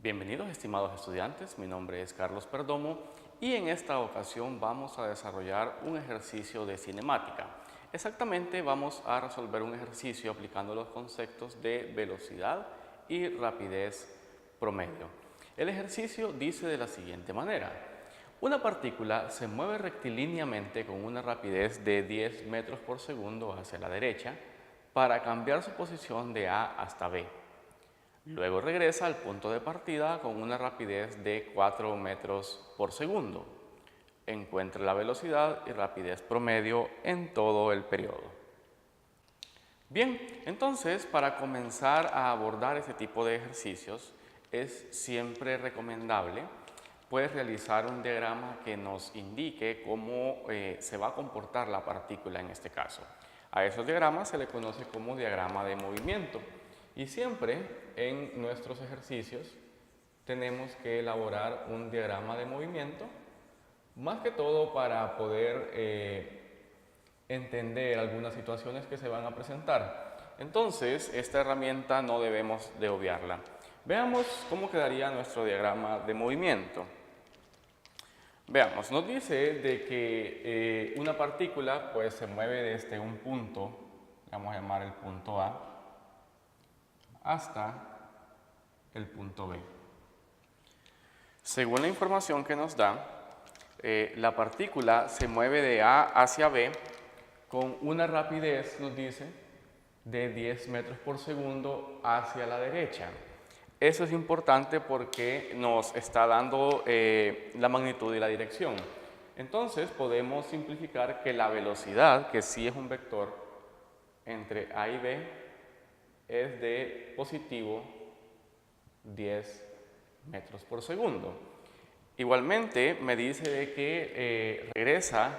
Bienvenidos estimados estudiantes, mi nombre es Carlos Perdomo y en esta ocasión vamos a desarrollar un ejercicio de cinemática. Exactamente vamos a resolver un ejercicio aplicando los conceptos de velocidad y rapidez promedio. El ejercicio dice de la siguiente manera: una partícula se mueve rectilíneamente con una rapidez de 10 metros por segundo hacia la derecha para cambiar su posición de A hasta B. Luego regresa al punto de partida con una rapidez de 4 metros por segundo. Encuentre la velocidad y rapidez promedio en todo el periodo. Bien, entonces para comenzar a abordar este tipo de ejercicios es siempre recomendable realizar un diagrama que nos indique cómo se va a comportar la partícula en este caso. A esos diagramas se le conoce como diagrama de movimiento. Y siempre en nuestros ejercicios tenemos que elaborar un diagrama de movimiento, más que todo para poder entender algunas situaciones que se van a presentar. Entonces, esta herramienta no debemos de obviarla. Veamos cómo quedaría nuestro diagrama de movimiento. Veamos, nos dice de que una partícula pues se mueve desde un punto, vamos a llamar el punto A, hasta el punto B. Según la información que nos da, la partícula se mueve de A hacia B con una rapidez, nos dice, de 10 metros por segundo hacia la derecha. Eso es importante porque nos está dando la magnitud y la dirección. Entonces podemos simplificar que la velocidad, que sí es un vector entre A y B, es de positivo 10 metros por segundo. Igualmente me dice de que regresa,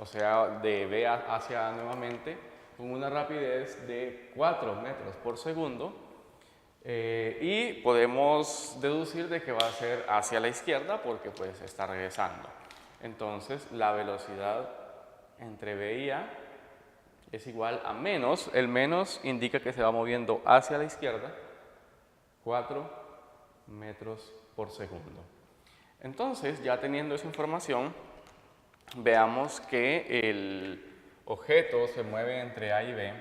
o sea, de B hacia A nuevamente, con una rapidez de 4 metros por segundo. Y podemos deducir de que va a ser hacia la izquierda porque pues está regresando. Entonces la velocidad entre B y A es igual a menos, el menos indica que se va moviendo hacia la izquierda, 4 metros por segundo. Entonces, ya teniendo esa información, veamos que el objeto se mueve entre A y B,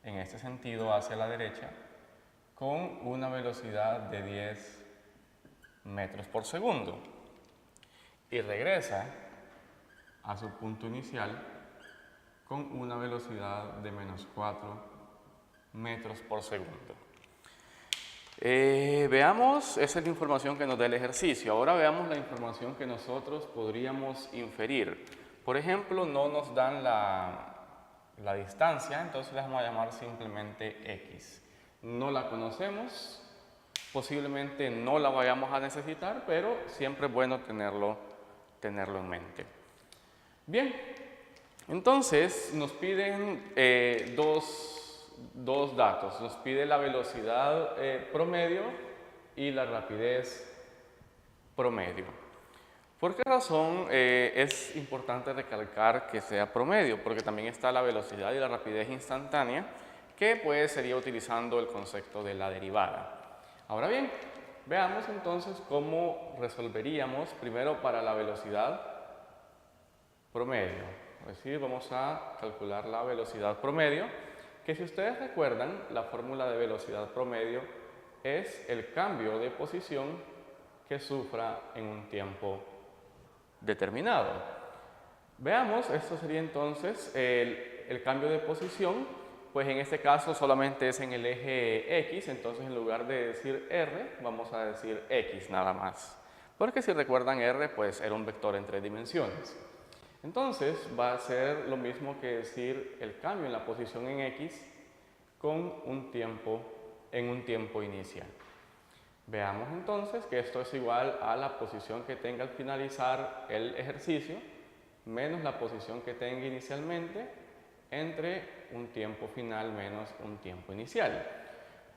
en este sentido hacia la derecha, con una velocidad de 10 metros por segundo. Y regresa a su punto inicial con una velocidad de menos 4 metros por segundo. Veamos, esa es la información que nos da el ejercicio. Ahora veamos la información que nosotros podríamos inferir. Por ejemplo, no nos dan la distancia, entonces la vamos a llamar simplemente X. No la conocemos, posiblemente no la vayamos a necesitar, pero siempre es bueno tenerlo en mente. Bien. Entonces nos piden dos datos, nos pide la velocidad promedio y la rapidez promedio. ¿Por qué razón es importante recalcar que sea promedio? Porque también está la velocidad y la rapidez instantánea, que pues sería utilizando el concepto de la derivada. Ahora bien, veamos entonces cómo resolveríamos primero para la velocidad promedio. Es decir, vamos a calcular la velocidad promedio, que si ustedes recuerdan, la fórmula de velocidad promedio es el cambio de posición que sufra en un tiempo determinado. Veamos, esto sería entonces el cambio de posición, pues en este caso solamente es en el eje X, entonces en lugar de decir R, vamos a decir X nada más. Porque si recuerdan R, pues era un vector en 3 dimensiones. Entonces va a ser lo mismo que decir el cambio en la posición en X con un tiempo inicial. Veamos entonces que esto es igual a la posición que tenga al finalizar el ejercicio menos la posición que tenga inicialmente entre un tiempo final menos un tiempo inicial.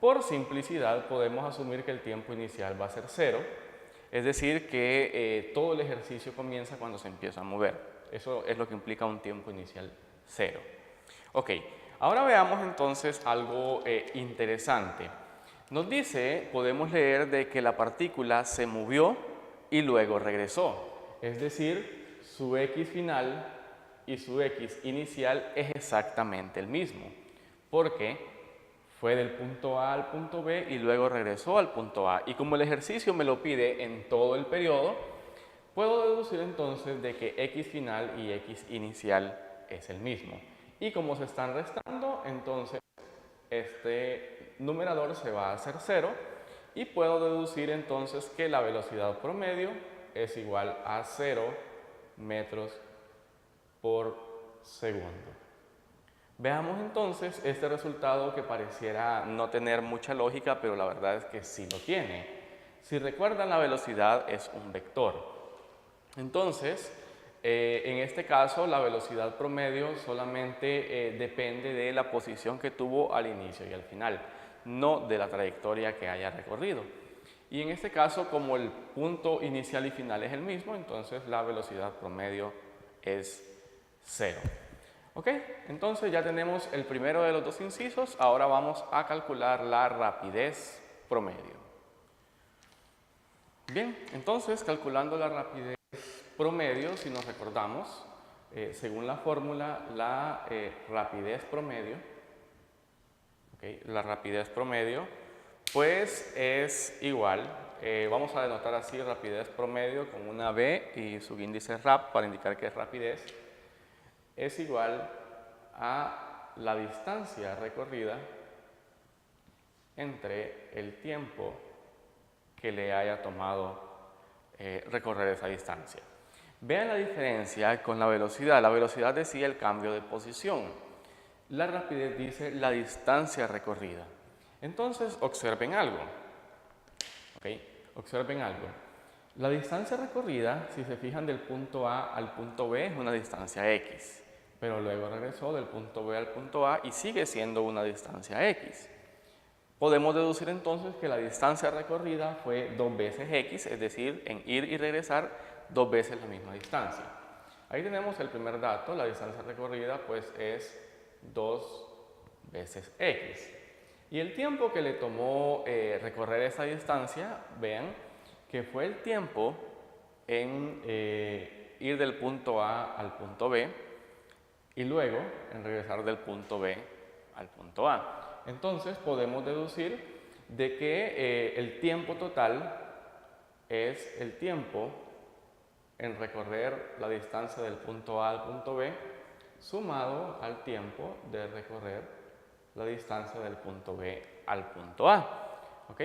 Por simplicidad podemos asumir que el tiempo inicial va a ser 0, es decir que todo el ejercicio comienza cuando se empieza a mover. Eso es lo que implica un tiempo inicial 0. Ok, ahora veamos entonces algo interesante. Nos dice, podemos leer de que la partícula se movió y luego regresó. Es decir, su x final y su x inicial es exactamente el mismo, porque fue del punto A al punto B y luego regresó al punto A. Y como el ejercicio me lo pide en todo el periodo, puedo deducir entonces de que x final y x inicial es el mismo. Y como se están restando, entonces este numerador se va a hacer 0 y puedo deducir entonces que la velocidad promedio es igual a 0 metros por segundo. Veamos entonces este resultado que pareciera no tener mucha lógica, pero la verdad es que sí lo tiene. Si recuerdan, la velocidad es un vector. Entonces, en este caso, la velocidad promedio solamente depende de la posición que tuvo al inicio y al final, no de la trayectoria que haya recorrido. Y en este caso, como el punto inicial y final es el mismo, entonces la velocidad promedio es 0. ¿Ok? Entonces ya tenemos el primero de los dos incisos. Ahora vamos a calcular la rapidez promedio. Bien, entonces calculando la rapidez promedio, si nos recordamos, según la fórmula, la rapidez promedio, ¿okay? La rapidez promedio, pues es igual, vamos a denotar así rapidez promedio con una B y subíndice rap para indicar que es rapidez, es igual a la distancia recorrida entre el tiempo que le haya tomado recorrer esa distancia. Vean la diferencia con la velocidad. La velocidad decía el cambio de posición. La rapidez dice la distancia recorrida. Entonces, observen algo. ¿Okay? Observen algo. La distancia recorrida, si se fijan del punto A al punto B, es una distancia X. Pero luego regresó del punto B al punto A y sigue siendo una distancia X. Podemos deducir entonces que la distancia recorrida fue 2 veces X, es decir, en ir y regresar 2 veces la misma distancia. Ahí tenemos el primer dato, la distancia recorrida pues es 2 veces X. Y el tiempo que le tomó recorrer esa distancia, vean que fue el tiempo en ir del punto A al punto B y luego en regresar del punto B al punto A. Entonces podemos deducir de que el tiempo total es el tiempo en recorrer la distancia del punto A al punto B sumado al tiempo de recorrer la distancia del punto B al punto A. ¿Ok?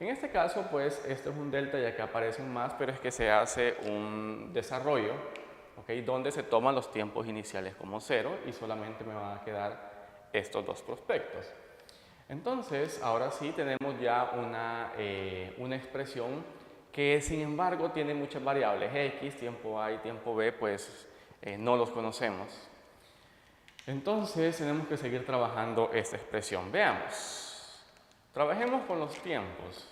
En este caso, pues, esto es un delta y acá aparecen más, pero es que se hace un desarrollo, ¿ok? Donde se toman los tiempos iniciales como 0 y solamente me van a quedar estos dos prospectos. Entonces, ahora sí tenemos ya una expresión que sin embargo tiene muchas variables, X, tiempo A y tiempo B, pues no los conocemos. Entonces tenemos que seguir trabajando esta expresión. Veamos, trabajemos con los tiempos.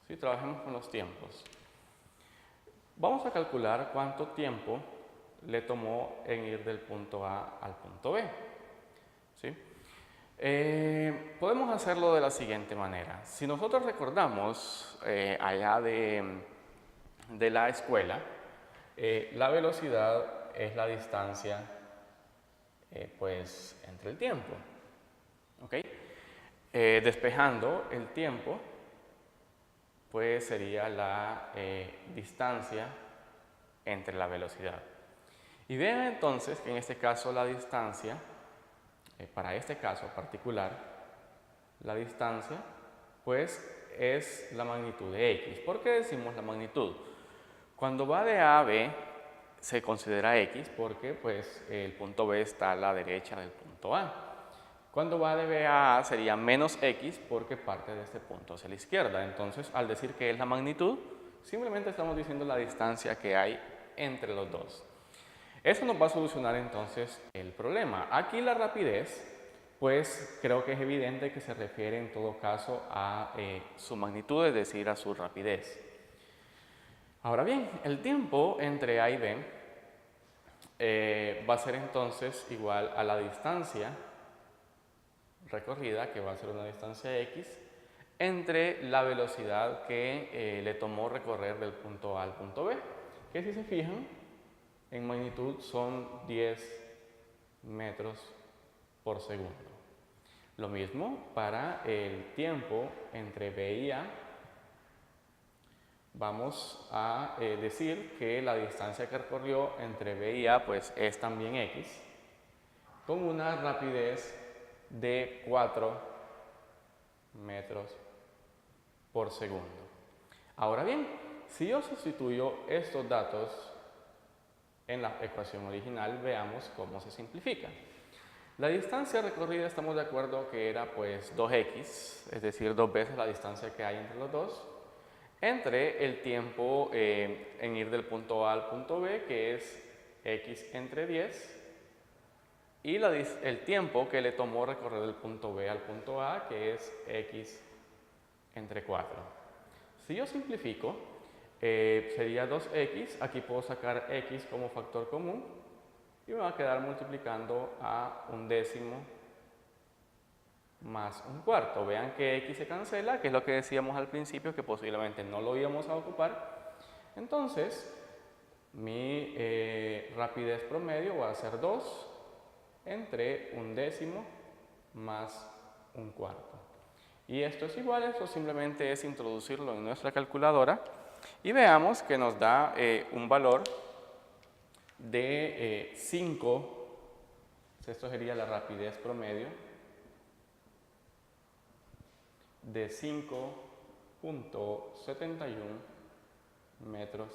¿Sí? Trabajemos con los tiempos. Vamos a calcular cuánto tiempo le tomó en ir del punto A al punto B. ¿Sí? Podemos hacerlo de la siguiente manera. Si nosotros recordamos allá de la escuela, la velocidad es la distancia pues entre el tiempo. ¿Okay? Despejando el tiempo, pues sería la distancia entre la velocidad. Y vean entonces que en este caso la distancia, para este caso particular, la distancia pues es la magnitud de X. ¿Por qué decimos la magnitud? Cuando va de A a B se considera X porque pues el punto B está a la derecha del punto A. Cuando va de B a A sería menos X porque parte de este punto hacia la izquierda. Entonces, al decir que es la magnitud, simplemente estamos diciendo la distancia que hay entre los dos. Eso nos va a solucionar entonces el problema. Aquí la rapidez, pues creo que es evidente que se refiere en todo caso a su magnitud, es decir, a su rapidez. Ahora bien, el tiempo entre A y B va a ser entonces igual a la distancia recorrida, que va a ser una distancia X, entre la velocidad que le tomó recorrer del punto A al punto B, que si se fijan, en magnitud son 10 metros por segundo. Lo mismo para el tiempo entre B y A. Vamos a decir que la distancia que recorrió entre B y A pues es también X, con una rapidez de 4 metros por segundo. Ahora bien, si yo sustituyo estos datos en la ecuación original, veamos cómo se simplifica. La distancia recorrida estamos de acuerdo que era pues 2x, es decir, 2 veces la distancia que hay entre los dos, entre el tiempo en ir del punto A al punto B, que es x entre 10, y el tiempo que le tomó recorrer del punto B al punto A, que es x entre 4. Si yo simplifico, sería 2x, aquí puedo sacar x como factor común y me va a quedar multiplicando a 1/10 más 1/4. Vean que x se cancela, que es lo que decíamos al principio, que posiblemente no lo íbamos a ocupar. Entonces, mi rapidez promedio va a ser 2 entre 1/10 más 1/4. Y esto es igual, esto simplemente es introducirlo en nuestra calculadora y veamos que nos da un valor de 5, esto sería la rapidez promedio, de 5.71 metros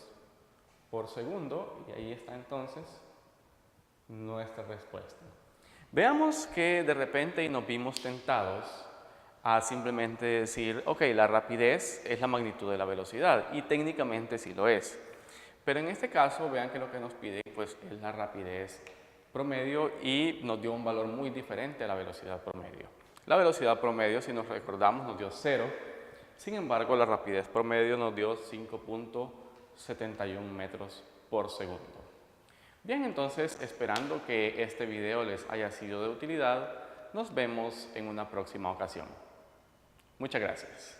por segundo, y ahí está entonces nuestra respuesta. Veamos que de repente nos vimos tentados a simplemente decir, ok, la rapidez es la magnitud de la velocidad, y técnicamente sí lo es. Pero en este caso, vean que lo que nos pide pues, es la rapidez promedio y nos dio un valor muy diferente a la velocidad promedio. La velocidad promedio, si nos recordamos, nos dio 0. Sin embargo, la rapidez promedio nos dio 5.71 metros por segundo. Bien, entonces, esperando que este video les haya sido de utilidad, nos vemos en una próxima ocasión. Muchas gracias.